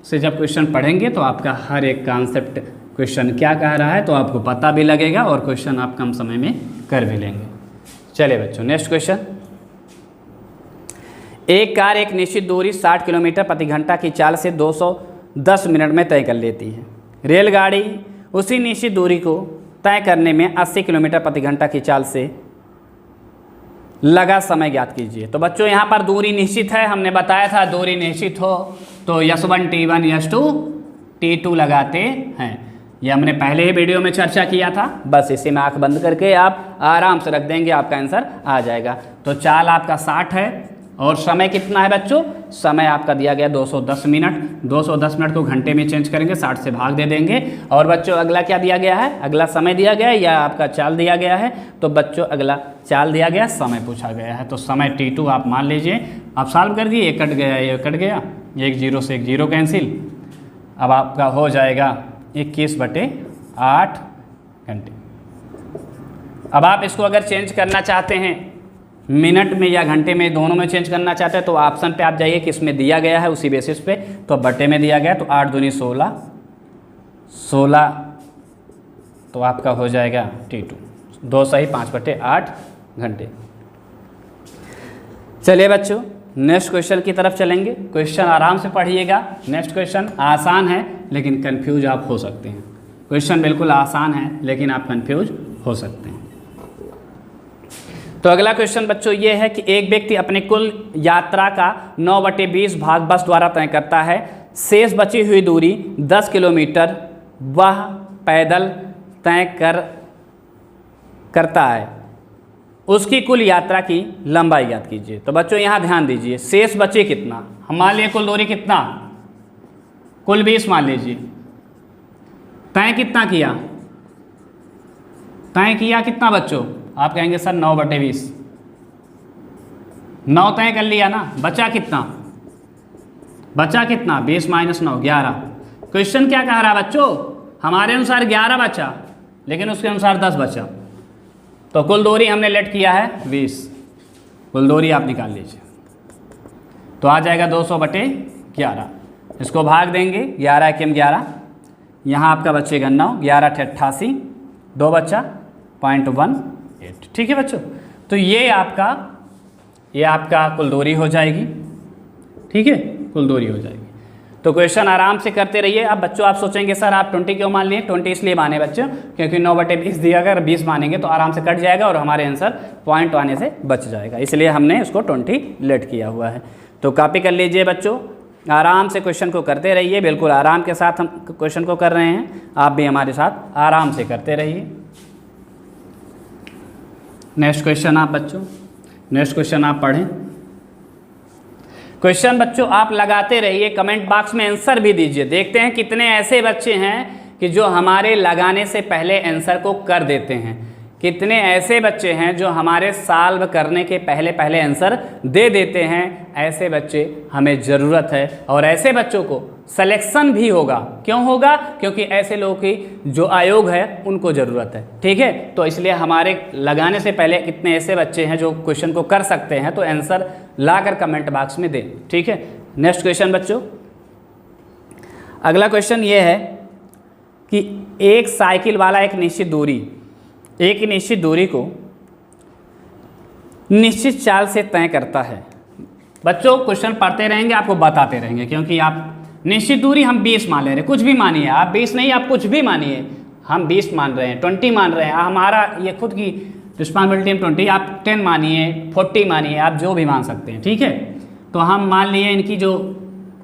से जब क्वेश्चन पढ़ेंगे तो आपका हर एक कॉन्सेप्ट क्वेश्चन क्या कह रहा है तो आपको पता भी लगेगा, और क्वेश्चन आप कम समय में कर भी लेंगे। चलिए बच्चों, नेक्स्ट क्वेश्चन। एक कार एक निश्चित दूरी 60 किलोमीटर प्रति घंटा की चाल से 210 मिनट में तय कर लेती है। रेलगाड़ी उसी निश्चित दूरी को तय करने में 80 किलोमीटर प्रति घंटा की चाल से लगा समय ज्ञात कीजिए। तो बच्चों यहाँ पर दूरी निश्चित है, हमने बताया था दूरी निश्चित हो तो S1 T1 S2 T2 लगाते हैं। ये हमने पहले ही वीडियो में चर्चा किया था, बस इसी में आंख बंद करके आप आराम से रख देंगे, आपका आंसर आ जाएगा। तो चाल आपका 60 है, और समय कितना है बच्चों, समय आपका दिया गया 210 मिनट। 210 मिनट को घंटे में चेंज करेंगे, 60 से भाग दे देंगे। और बच्चों अगला क्या दिया गया है, अगला समय दिया गया है या आपका चाल दिया गया है, तो बच्चों अगला चाल दिया गया, समय पूछा गया है, तो समय T2 आप मान लीजिए। आप सॉल्व कर दिए, ये कट गया, ये कट गया, 1 0 से 1 0 कैंसिल। अब आपका हो जाएगा 21/8 घंटे। अब आप इसको अगर चेंज करना चाहते हैं मिनट में या घंटे में, दोनों में चेंज करना चाहते हैं, तो ऑप्शन पे आप जाइए, किस में दिया गया है उसी बेसिस पे, तो बटे में दिया गया, तो 8 दूनी 16, 16 तो आपका हो जाएगा T2, 2 सही 5/8 घंटे। चलिए बच्चों, नेक्स्ट क्वेश्चन की तरफ चलेंगे। क्वेश्चन आराम से पढ़िएगा। नेक्स्ट क्वेश्चन आसान है लेकिन कंफ्यूज आप हो सकते हैं। क्वेश्चन बिल्कुल आसान है लेकिन आप कंफ्यूज हो सकते हैं। तो अगला क्वेश्चन बच्चों ये है कि एक व्यक्ति अपने कुल यात्रा का 9/20 भाग बस द्वारा तय करता है। शेष बची हुई दूरी 10 किलोमीटर वह पैदल तय करता है। उसकी कुल यात्रा की लंबाई ज्ञात कीजिए। तो बच्चों यहाँ ध्यान दीजिए, शेष बचे कितना, हम मान लिए कुल दूरी कितना, कुल 20 मान लीजिए। तय कितना किया, तय किया कितना बच्चों, आप कहेंगे सर 9/20, 9 तय कर लिया ना, बचा कितना, बचा कितना 20 - 9 11। क्वेश्चन क्या कह रहा है बच्चों, हमारे अनुसार 11 बचा लेकिन उसके अनुसार 10 बचा, तो कुल दूरी हमने लेट किया है 20। कुल दूरी आप निकाल लीजिए, तो आ जाएगा 200/11। इसको भाग देंगे, 11 एकम 11, यहाँ आपका बचेगा 9, 11 × 88, 2 बच्चा 0.18। ठीक है बच्चों, तो ये आपका कुल दूरी हो जाएगी। ठीक है, कुल दूरी हो जाएगी। तो क्वेश्चन आराम से करते रहिए। अब बच्चों आप सोचेंगे सर आप 20 क्यों मान लिए, 20 इसलिए माने बच्चों क्योंकि 9/20 दिया, अगर 20 मानेंगे तो आराम से कट जाएगा और हमारे आंसर पॉइंट आने से बच जाएगा, इसलिए हमने उसको 20 लेट किया हुआ है। तो कॉपी कर लीजिए बच्चों, आराम से क्वेश्चन को करते रहिए, बिल्कुल आराम के साथ हम क्वेश्चन को कर रहे हैं, आप भी हमारे साथ आराम से करते रहिए। नेक्स्ट क्वेश्चन आप बच्चों, नेक्स्ट क्वेश्चन आप पढ़ें। क्वेश्चन बच्चों आप लगाते रहिए, कमेंट बॉक्स में आंसर भी दीजिए। देखते हैं कितने ऐसे बच्चे हैं कि जो हमारे लगाने से पहले आंसर को कर देते हैं। कितने ऐसे बच्चे हैं जो हमारे सॉल्व करने के पहले पहले आंसर दे देते हैं? ऐसे बच्चे हमें ज़रूरत है, और ऐसे बच्चों को सिलेक्शन भी होगा। क्यों होगा? क्योंकि ऐसे लोगों की जो आयोग है उनको ज़रूरत है। ठीक है, तो इसलिए हमारे लगाने से पहले कितने ऐसे बच्चे हैं जो क्वेश्चन को कर सकते हैं, तो आंसर लाकर कमेंट बॉक्स में दें। ठीक है, नेक्स्ट क्वेश्चन बच्चों, अगला क्वेश्चन ये है कि एक साइकिल वाला एक निश्चित दूरी को निश्चित चाल से तय करता है। बच्चों क्वेश्चन पढ़ते रहेंगे, आपको बताते रहेंगे, क्योंकि आप निश्चित दूरी हम 20 मान ले रहे हैं, कुछ भी मानिए आप, 20 नहीं, आप कुछ भी मानिए, हम 20 मान रहे हैं, 20 मान रहे हैं, हमारा ये खुद की रिस्पॉन्सिबिलिटी में 20, आप 10 मानिए, 40 मानिए, आप जो भी मान सकते हैं। ठीक है, तो हम मान लिए इनकी जो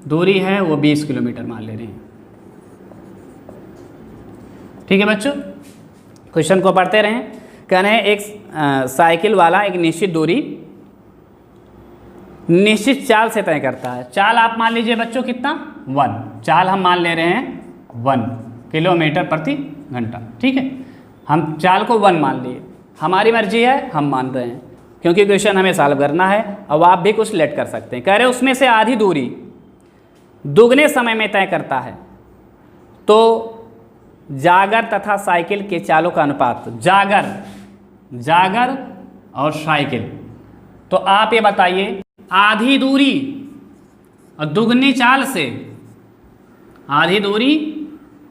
दूरी है वो 20 किलोमीटर मान ले रहे हैं। ठीक है बच्चों, क्वेश्चन को पढ़ते रहें। कह रहे हैं एक साइकिल वाला एक निश्चित दूरी निश्चित चाल से तय करता है। चाल आप मान लीजिए बच्चों कितना? 1, चाल हम मान ले रहे हैं 1 किलोमीटर प्रति घंटा। ठीक है, हम चाल को 1 मान लिए, हमारी मर्जी है, हम मान रहे हैं, क्योंकि क्वेश्चन हमें सॉल्व करना है। अब आप भी कुछ लेट कर सकते हैं। कह रहे उसमें से आधी दूरी दुगने समय में तय करता है, तो जागर तथा साइकिल के चालों का अनुपात, जागर और साइकिल, तो आप ये बताइए आधी दूरी और दुगनी चाल से, आधी दूरी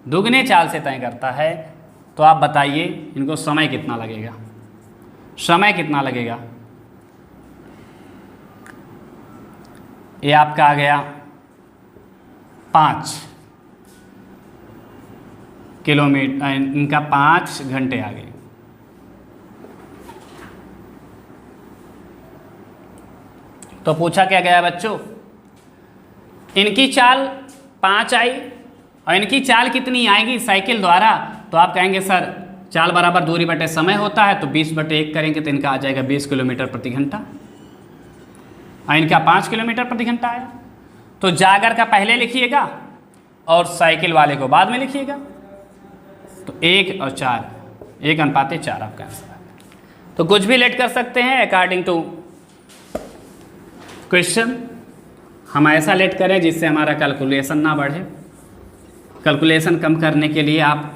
दुगने चाल से तय करता है, तो आप बताइए इनको समय कितना लगेगा? समय कितना लगेगा? ये आपका आ गया 5 किलोमीटर, इनका 5 घंटे आ गए। तो पूछा क्या गया बच्चों? इनकी चाल 5 आई और इनकी चाल कितनी आएगी साइकिल द्वारा? तो आप कहेंगे सर चाल बराबर दूरी बटे समय होता है, तो 20/1 करेंगे तो इनका आ जाएगा 20 किलोमीटर प्रति घंटा, और इनका 5 किलोमीटर प्रति घंटा आया। तो जागर का पहले लिखिएगा और साइकिल वाले को बाद में लिखिएगा, तो 1 और 4, 1:4 आपका आंसर है। तो कुछ भी लेट कर सकते हैं अकॉर्डिंग टू क्वेश्चन। हम ऐसा लेट करें जिससे हमारा कैलकुलेशन ना बढ़े। कैलकुलेशन कम करने के लिए आप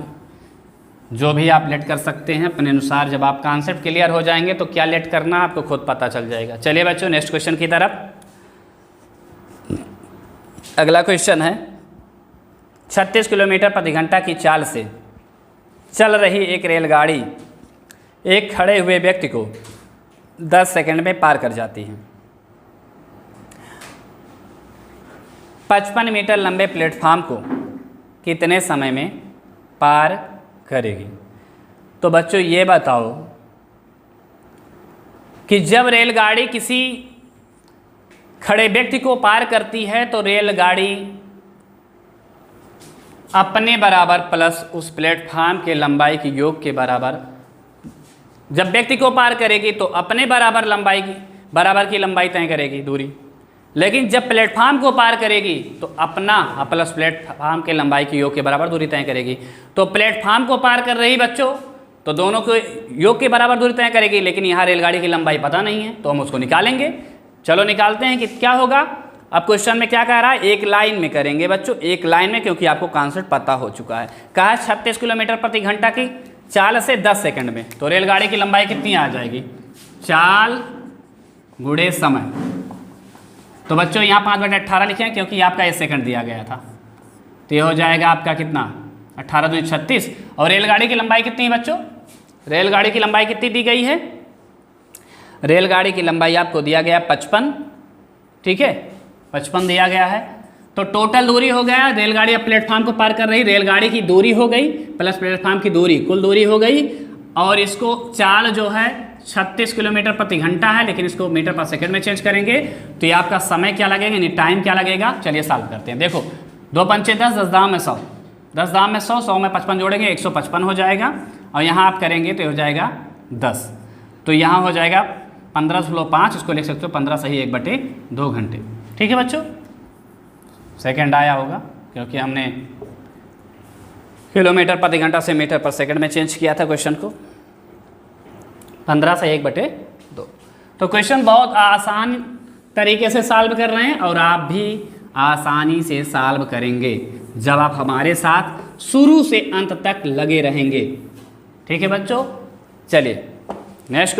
जो भी आप लेट कर सकते हैं अपने अनुसार। जब आप कॉन्सेप्ट क्लियर हो जाएंगे तो क्या लेट करना आपको खुद पता चल जाएगा। चलिए बच्चों नेक्स्ट क्वेश्चन की तरफ। अगला क्वेश्चन है 36 किलोमीटर प्रति घंटा की चाल से चल रही एक रेलगाड़ी एक खड़े हुए व्यक्ति को 10 सेकंड में पार कर जाती है। 55 मीटर लंबे प्लेटफार्म को कितने समय में पार करेगी? तो बच्चों ये बताओ कि जब रेलगाड़ी किसी खड़े व्यक्ति को पार करती है तो रेलगाड़ी अपने बराबर प्लस उस प्लेटफार्म के लंबाई की योग के बराबर, जब व्यक्ति को पार करेगी तो अपने बराबर की लंबाई तय करेगी दूरी, लेकिन जब प्लेटफार्म को पार करेगी तो अपना प्लस प्लेटफार्म के लंबाई की योग के बराबर दूरी तय करेगी। तो प्लेटफार्म को पार कर रही बच्चों तो दोनों को योग के बराबर दूरी तय करेगी, लेकिन यहाँ रेलगाड़ी की लंबाई पता नहीं है तो हम उसको निकालेंगे। चलो निकालते हैं कि क्या होगा। अब क्वेश्चन में क्या कह रहा है? एक लाइन में करेंगे बच्चों, एक लाइन में, क्योंकि आपको कॉन्सेप्ट पता हो चुका है। कहा 36 किलोमीटर प्रति घंटा की चाल से 10 सेकंड में, तो रेलगाड़ी की लंबाई कितनी आ जाएगी? चाल गुणे समय। तो बच्चों यहाँ 5/18 लिखें क्योंकि आपका 1 सेकंड दिया गया था, तो ये हो जाएगा आपका कितना? 18 दूनी 36। और रेलगाड़ी की लंबाई कितनी है बच्चों? रेलगाड़ी की लंबाई कितनी दी गई है? रेलगाड़ी की लंबाई आपको दिया गया 55, ठीक है, 55 दिया गया है। तो टोटल दूरी हो गया, रेलगाड़ी अब प्लेटफार्म को पार कर रही, रेलगाड़ी की दूरी हो गई प्लस प्लेटफार्म की दूरी, कुल दूरी हो गई। और इसको चाल जो है 36 किलोमीटर प्रति घंटा है, लेकिन इसको मीटर पर सेकंड में चेंज करेंगे तो ये आपका समय क्या लगेगा, यानी टाइम क्या लगेगा। चलिए सॉल्व करते हैं। देखो 2 पंचे 10, 10 दाम में 100, 10 दाम में 100, 100 में 55 जोड़ेंगे 155 हो जाएगा, और यहाँ आप करेंगे तो हो जाएगा 10, तो यहाँ हो जाएगा 15/5, इसको लिख सकते हो 15 सही 1/2 घंटे। ठीक है बच्चों, सेकंड आया होगा क्योंकि हमने किलोमीटर प्रति घंटा से मीटर पर सेकंड में चेंज किया था क्वेश्चन को, 15 से 1/2। तो क्वेश्चन बहुत आसान तरीके से सॉल्व कर रहे हैं और आप भी आसानी से सॉल्व करेंगे जब आप हमारे साथ शुरू से अंत तक लगे रहेंगे। ठीक है बच्चों, चलिए नेक्स्ट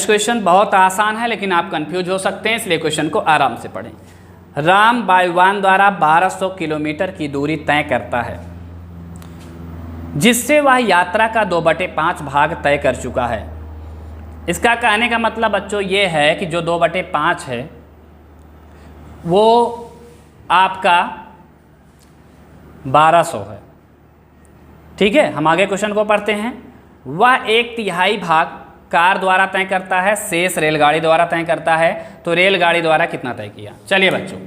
क्वेश्चन बहुत आसान है लेकिन आप कंफ्यूज हो सकते हैं, इसलिए क्वेश्चन को आराम से पढ़ें। राम वायुयान द्वारा 1200 किलोमीटर की दूरी तय करता है जिससे वह यात्रा का 2/5 भाग तय कर चुका है। इसका कहने का मतलब बच्चों ये है कि जो 2/5 है वो आपका 1200 है। ठीक है, हम आगे क्वेश्चन को पढ़ते हैं। वह 1/3 भाग कार द्वारा तय करता है, शेष रेलगाड़ी द्वारा तय करता है। तो रेलगाड़ी द्वारा कितना तय किया? चलिए बच्चों,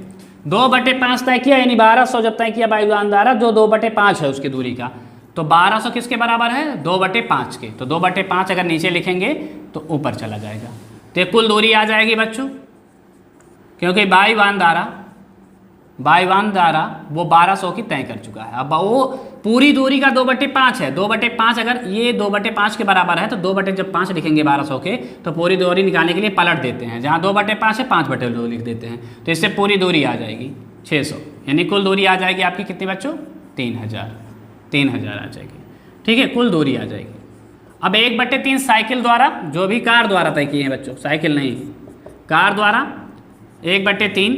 2/5 तय किया, यानी 1200 जब तय किया वायुयान द्वारा, जो 2/5 है उसकी दूरी का, तो 1200 किसके बराबर है? 2/5 के। तो 2/5 अगर नीचे लिखेंगे तो ऊपर चला जाएगा, तो कुल दूरी आ जाएगी बच्चों, क्योंकि वायुयान द्वारा वो 1200 की तय कर चुका है। अब वो पूरी दूरी का 2/5 है। 2/5 अगर ये 2/5 के बराबर है तो 2/5 लिखेंगे 1200 के, तो पूरी दूरी निकालने के लिए पलट देते हैं, जहाँ 2/5 है 5/2 लिख देते हैं, तो इससे पूरी दूरी आ जाएगी 600, यानी कुल दूरी आ जाएगी आपकी कितनी बच्चों? 3000 आ जाएगी। ठीक है, कुल दूरी आ जाएगी। अब 1/3 साइकिल द्वारा, जो भी कार द्वारा तय किए हैं बच्चों, साइकिल नहीं, कार द्वारा 1/3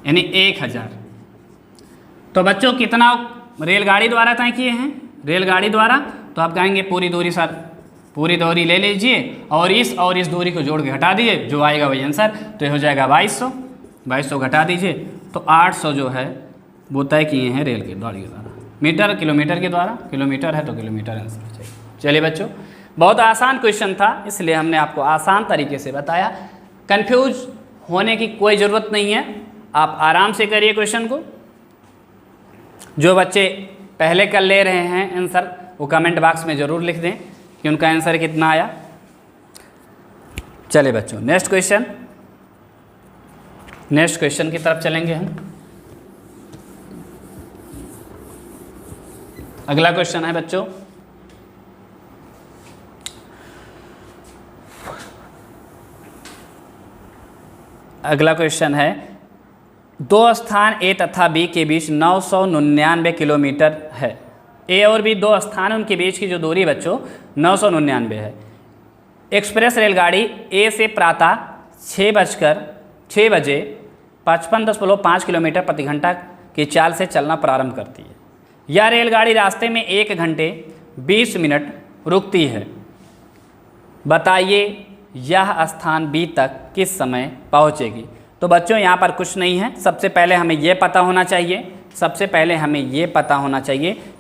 यानी 1000। तो बच्चों कितना रेलगाड़ी द्वारा तय किए हैं? रेलगाड़ी द्वारा तो आप कहेंगे पूरी दूरी सर, पूरी दूरी ले लीजिए और इस दूरी को जोड़ के घटा दीजिए, जो आएगा वही आंसर, तो ये हो जाएगा 2200 घटा दीजिए, तो 800 जो है वो तय किए हैं रेल के गाड़ी के द्वारा। मीटर किलोमीटर के द्वारा, किलोमीटर है तो किलोमीटर आंसर हो जाएगा। चलिए बच्चों, बहुत आसान क्वेश्चन था, इसलिए हमने आपको आसान तरीके से बताया। कंफ्यूज होने की कोई ज़रूरत नहीं है, आप आराम से करिए क्वेश्चन को। जो बच्चे पहले कर ले रहे हैं आंसर, वो कमेंट बॉक्स में ज़रूर लिख दें कि उनका आंसर कितना आया। चलिए बच्चों, नेक्स्ट क्वेश्चन की तरफ चलेंगे हम। अगला क्वेश्चन है बच्चों, अगला क्वेश्चन है, दो स्थान ए तथा बी के बीच 999 किलोमीटर है। ए और बी दो स्थान, उनके बीच की जो दूरी बच्चों 999 है। एक्सप्रेस रेलगाड़ी ए से प्रातः 6 बजे 55.5 किलोमीटर प्रति घंटा की चाल से चलना प्रारंभ करती है। यह रेलगाड़ी रास्ते में 1 घंटे 20 मिनट रुकती है। बताइए यह स्थान बी तक किस समय पहुंचेगी? तो बच्चों यहाँ पर कुछ नहीं है, सबसे पहले हमें ये पता होना चाहिए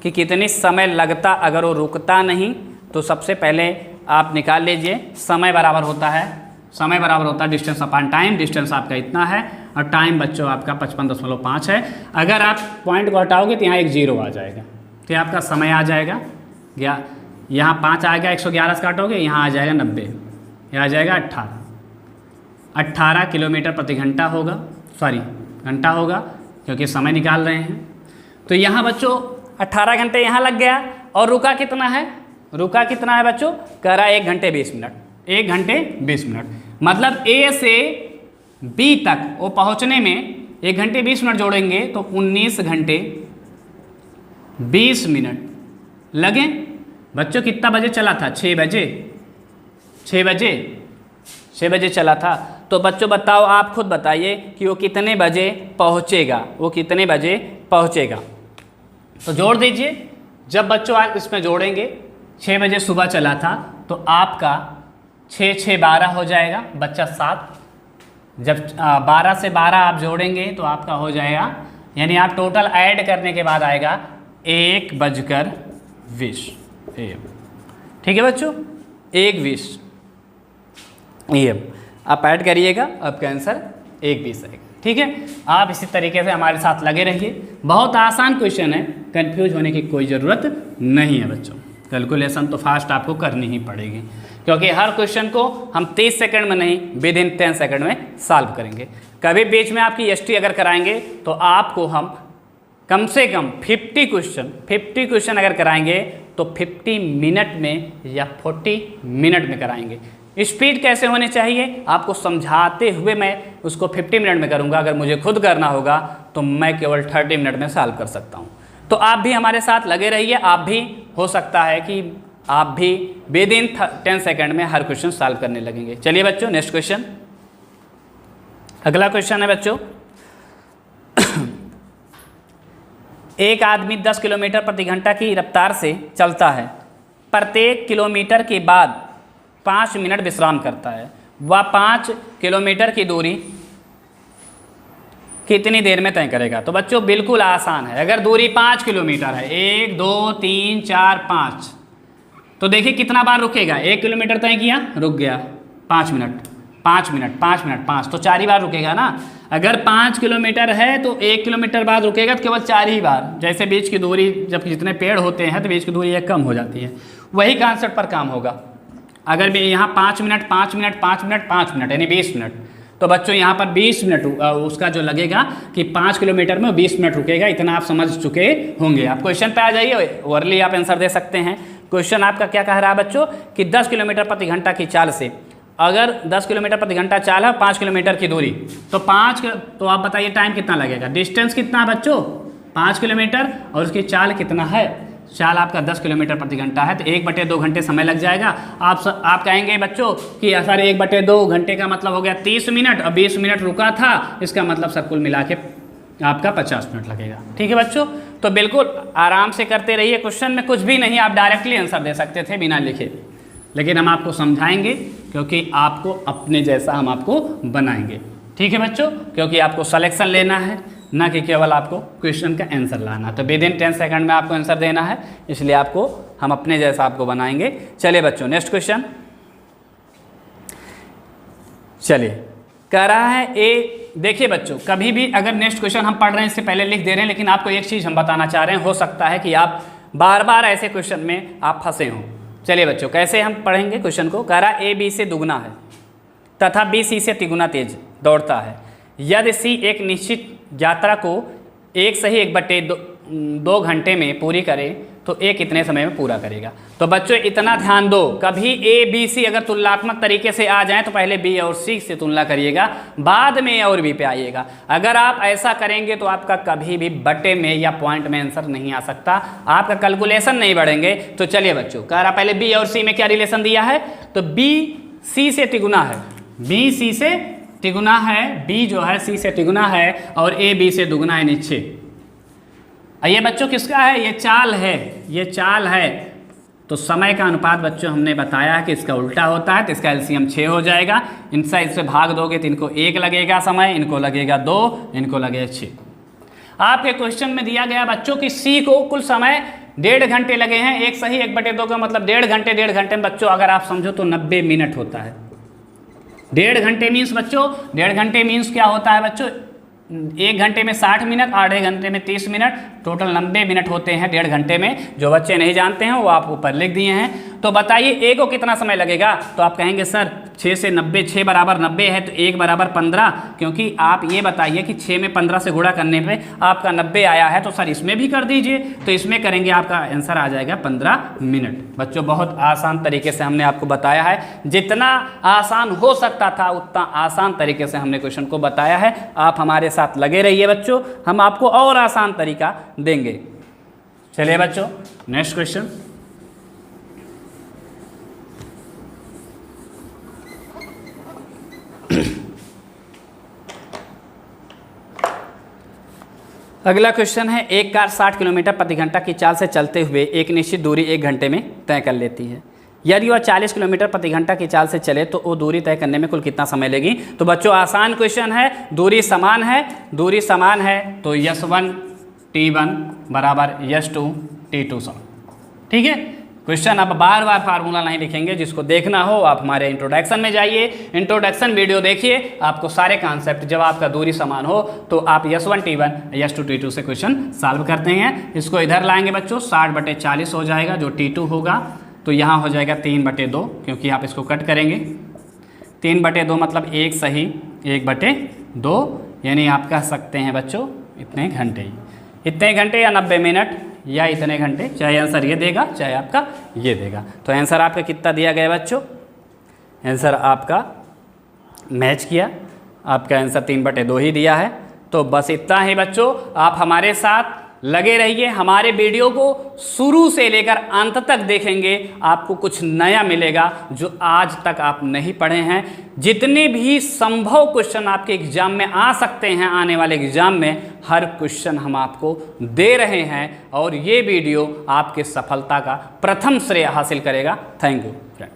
कि कितनी समय लगता, अगर वो रुकता नहीं तो सबसे पहले आप निकाल लीजिए, समय बराबर होता है डिस्टेंस अपॉन टाइम। डिस्टेंस आपका इतना है और टाइम बच्चों आपका 55.5 है। अगर आप पॉइंट को हटाओगे तो यहाँ एक 0 आ जाएगा, तो आपका समय आ जाएगा, यहाँ 5 आएगा, 111 से काटोगे, यहाँ आ जाएगा 90, यहाँ आ जाएगा 18 किलोमीटर प्रति घंटा होगा, घंटा होगा, क्योंकि समय निकाल रहे हैं। तो यहाँ बच्चों 18 घंटे यहाँ लग गया। और रुका कितना है बच्चों? कह रहा है 1 घंटे 20 मिनट। 1 घंटे 20 मिनट मतलब ए से बी तक वो पहुँचने में 1 घंटे 20 मिनट जोड़ेंगे तो 19 घंटे 20 मिनट लगे। बच्चों कितना बजे चला था? 6 बजे चला था। तो बच्चों बताओ, आप खुद बताइए कि वो कितने बजे पहुँचेगा। तो जोड़ दीजिए। जब बच्चों आप इसमें जोड़ेंगे, 6 बजे सुबह चला था तो आपका 6 12 हो जाएगा, बच्चा 7। जब 12 से 12 आप जोड़ेंगे तो आपका हो जाएगा, यानी आप टोटल ऐड करने के बाद आएगा 1:20 AM। ठीक है बच्चों, 1:20 AM आप ऐड करिएगा, आपका आंसर 1:20 आएगा। ठीक है, आप इसी तरीके से हमारे साथ लगे रहिए। बहुत आसान क्वेश्चन है, कंफ्यूज होने की कोई ज़रूरत नहीं है बच्चों। कैलकुलेशन तो फास्ट आपको करनी ही पड़ेगी, क्योंकि हर क्वेश्चन को हम 30 सेकंड में नहीं, विदिन 10 सेकंड में सॉल्व करेंगे। कभी बीच में आपकी एसटी अगर कराएंगे तो आपको हम कम से कम 50 क्वेश्चन अगर कराएंगे तो 50 मिनट में या 40 मिनट में कराएंगे। स्पीड कैसे होनी चाहिए आपको समझाते हुए मैं उसको 50 मिनट में करूंगा। अगर मुझे खुद करना होगा तो मैं केवल 30 मिनट में सॉल्व कर सकता हूं। तो आप भी हमारे साथ लगे रहिए। आप भी हो सकता है कि आप भी विद इन 10 सेकंड में हर क्वेश्चन सॉल्व करने लगेंगे। चलिए बच्चों नेक्स्ट क्वेश्चन। अगला क्वेश्चन है बच्चों, एक आदमी 10 किलोमीटर प्रति घंटा की रफ्तार से चलता है। प्रत्येक किलोमीटर के बाद 5 मिनट विश्राम करता है। वह 5 किलोमीटर की दूरी कितनी देर में तय करेगा? तो बच्चों बिल्कुल आसान है। अगर दूरी 5 किलोमीटर है, 1 2 3 4 5, तो देखिए कितना बार रुकेगा। 1 किलोमीटर तय किया, रुक गया 5 मिनट, 5 मिनट, 5 मिनट, 5, तो 4 ही बार रुकेगा ना। अगर 5 किलोमीटर है तो 1 किलोमीटर बाद रुकेगा तो केवल 4 ही बार। जैसे बीच की दूरी, जब जितने पेड़ होते हैं तो बीच की दूरी एक कम हो जाती है, वही कॉन्सेप्ट पर काम होगा। अगर भी यहाँ 5 मिनट 5 मिनट 5 मिनट 5 मिनट यानी 20 मिनट, तो बच्चों यहाँ पर 20 मिनट उसका जो लगेगा कि 5 किलोमीटर में 20 मिनट रुकेगा। इतना आप समझ चुके होंगे। आप क्वेश्चन पे आ जाइए, ओरली आप आंसर दे सकते हैं। क्वेश्चन आपका क्या कह रहा है बच्चों कि 10 किलोमीटर प्रति घंटा की चाल से, अगर 10 किलोमीटर प्रति घंटा चाल है 5 किलोमीटर की दूरी, तो तो आप बताइए टाइम कितना लगेगा। डिस्टेंस कितना है बच्चों 5 किलोमीटर, और उसकी चाल कितना है, चाल आपका 10 किलोमीटर प्रति घंटा है, तो 1/2 घंटे समय लग जाएगा। आप कहेंगे बच्चों कि सर 1/2 घंटे का मतलब हो गया 30 मिनट, और 20 मिनट रुका था, इसका मतलब सर कुल मिला के आपका 50 मिनट लगेगा। ठीक है बच्चों, तो बिल्कुल आराम से करते रहिए। क्वेश्चन में कुछ भी नहीं, आप डायरेक्टली आंसर दे सकते थे बिना लिखे, लेकिन हम आपको समझाएंगे क्योंकि आपको अपने जैसा हम आपको बनाएंगे। ठीक है बच्चों, क्योंकि आपको सिलेक्शन लेना है, ना कि केवल आपको क्वेश्चन का आंसर लाना। तो विद इन 10 सेकंड में आपको आंसर देना है, इसलिए आपको हम अपने जैसा आपको बनाएंगे। चलिए बच्चों नेक्स्ट क्वेश्चन। चलिए कह रहा है ए, देखिए बच्चों कभी भी अगर नेक्स्ट क्वेश्चन हम पढ़ रहे हैं इससे पहले लिख दे रहे हैं, लेकिन आपको एक चीज़ हम बताना चाह रहे हैं, हो सकता है कि आप बार बार ऐसे क्वेश्चन में आप फंसे हों। चलिए बच्चों कैसे हम पढ़ेंगे क्वेश्चन को। कह रहा है ए बी से दुगुना है तथा बी सी से तिगुना तेज दौड़ता है। यदि सी एक निश्चित यात्रा को 1/2 घंटे में पूरी करे तो ए कितने समय में पूरा करेगा? तो बच्चों इतना ध्यान दो, कभी ए बी सी अगर तुलनात्मक तरीके से आ जाएं तो पहले बी और सी से तुलना करिएगा, बाद में ए और बी पे आइएगा। अगर आप ऐसा करेंगे तो आपका कभी भी बटे में या पॉइंट में आंसर नहीं आ सकता, आपका कैलकुलेशन नहीं बढ़ेंगे। तो चलिए बच्चों कह रहा पहले बी और सी में क्या रिलेशन दिया है, तो बी सी से तिगुना है, बी सी से तिगुना है, बी जो है सी से तिगुना है, और ए बी से दुगुना है नीचे। ये बच्चों किसका है, ये चाल है, ये चाल है। तो समय का अनुपात बच्चों हमने बताया है कि इसका उल्टा होता है, तो इसका एलसीएम 6 हो जाएगा। इनसे इससे भाग दोगे तो इनको 1 लगेगा समय, इनको लगेगा 2, इनको लगेगा 6। आपके क्वेश्चन में दिया गया बच्चों कि सी को कुल समय 1.5 घंटे लगे हैं। एक सही 1/2 का मतलब 1.5 घंटे, 1.5 घंटे में बच्चों अगर आप समझो तो 90 मिनट होता है। 1.5 घंटे मीन्स बच्चों, 1.5 घंटे मीन्स क्या होता है बच्चों, 1 घंटे में 60 मिनट, आधे घंटे में 30 मिनट, टोटल 90 मिनट होते हैं 1.5 घंटे में। जो बच्चे नहीं जानते हैं वो आप ऊपर लिख दिए हैं। तो बताइए ए को कितना समय लगेगा, तो आप कहेंगे सर 6 से 90, 6 बराबर 90 है तो 1 बराबर 15, क्योंकि आप ये बताइए कि 6 में 15 से गुणा करने पे आपका 90 आया है, तो सर इसमें भी कर दीजिए, तो इसमें करेंगे आपका आंसर आ जाएगा 15 मिनट। बच्चों बहुत आसान तरीके से हमने आपको बताया है, जितना आसान हो सकता था उतना आसान तरीके से हमने क्वेश्चन को बताया है। आप हमारे साथ लगे रहिए बच्चों, हम आपको और आसान तरीका देंगे। चलिए बच्चों नेक्स्ट क्वेश्चन। अगला क्वेश्चन है, एक कार 60 किलोमीटर प्रति घंटा की चाल से चलते हुए एक निश्चित दूरी 1 घंटे में तय कर लेती है। यदि वह 40 किलोमीटर प्रति घंटा की चाल से चले तो वो दूरी तय करने में कुल कितना समय लेगी? तो बच्चों आसान क्वेश्चन है, दूरी समान है, दूरी समान है तो S1 T1 बराबर S2 T2 सम। ठीक है, क्वेश्चन अब बार बार फार्मूला नहीं लिखेंगे, जिसको देखना हो आप हमारे इंट्रोडक्शन में जाइए, इंट्रोडक्शन वीडियो देखिए, आपको सारे कॉन्सेप्ट, जब आपका दूरी समान हो तो आप S1 T1 S2 T2 से क्वेश्चन सॉल्व करते हैं। इसको इधर लाएंगे बच्चों, 60/40 हो जाएगा, जो T2 होगा तो यहाँ हो जाएगा 3/2, क्योंकि आप इसको कट करेंगे। 3/2 मतलब 1 सही 1/2। 2, यानी आप कह सकते हैं बच्चों इतने घंटे ही, इतने घंटे या 90 मिनट या इतने घंटे, चाहे आंसर ये देगा चाहे आपका ये देगा। तो आंसर आपका कितना दिया गया बच्चों? आंसर आपका मैच किया, आपका आंसर 3/2 ही दिया है। तो बस इतना ही बच्चों, आप हमारे साथ लगे रहिए, हमारे वीडियो को शुरू से लेकर अंत तक देखेंगे, आपको कुछ नया मिलेगा जो आज तक आप नहीं पढ़े हैं। जितने भी संभव क्वेश्चन आपके एग्जाम में आ सकते हैं, आने वाले एग्जाम में हर क्वेश्चन हम आपको दे रहे हैं और ये वीडियो आपके सफलता का प्रथम श्रेय हासिल करेगा। Thank you friend.